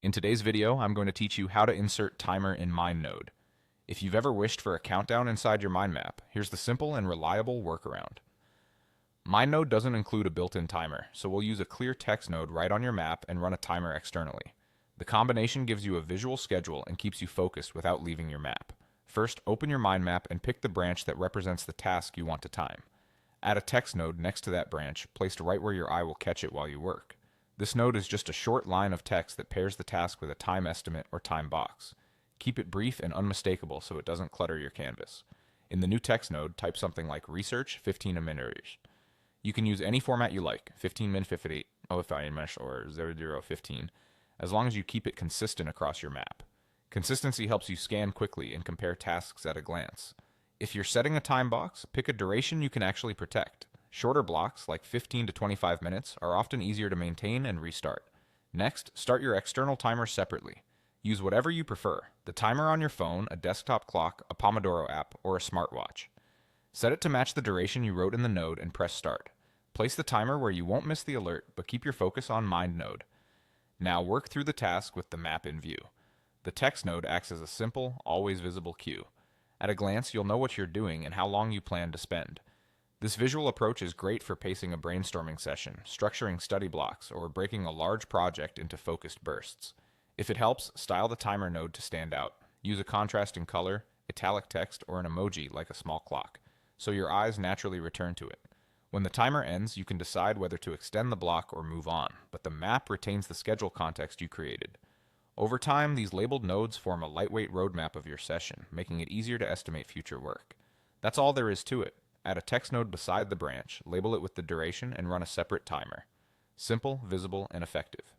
In today's video, I'm going to teach you how to insert timer in MindNode. If you've ever wished for a countdown inside your mind map, here's the simple and reliable workaround. MindNode doesn't include a built-in timer, so we'll use a clear text node right on your map and run a timer externally. The combination gives you a visual schedule and keeps you focused without leaving your map. First, open your mind map and pick the branch that represents the task you want to time. Add a text node next to that branch, placed right where your eye will catch it while you work. This node is just a short line of text that pairs the task with a time estimate or time box. Keep it brief and unmistakable so it doesn't clutter your canvas. In the new text node, type something like research 15 minutes. You can use any format you like, 15 min 58, OFI or 0015, as long as you keep it consistent across your map. Consistency helps you scan quickly and compare tasks at a glance. If you're setting a time box, pick a duration you can actually protect. Shorter blocks, like 15 to 25 minutes, are often easier to maintain and restart. Next, start your external timer separately. Use whatever you prefer, the timer on your phone, a desktop clock, a Pomodoro app, or a smartwatch. Set it to match the duration you wrote in the node and press start. Place the timer where you won't miss the alert, but keep your focus on MindNode. Now work through the task with the map in view. The text node acts as a simple, always visible cue. At a glance, you'll know what you're doing and how long you plan to spend. This visual approach is great for pacing a brainstorming session, structuring study blocks, or breaking a large project into focused bursts. If it helps, style the timer node to stand out. Use a contrasting color, italic text, or an emoji like a small clock, so your eyes naturally return to it. When the timer ends, you can decide whether to extend the block or move on, but the map retains the schedule context you created. Over time, these labeled nodes form a lightweight roadmap of your session, making it easier to estimate future work. That's all there is to it. Add a text node beside the branch, label it with the duration, and run a separate timer. Simple, visible, and effective.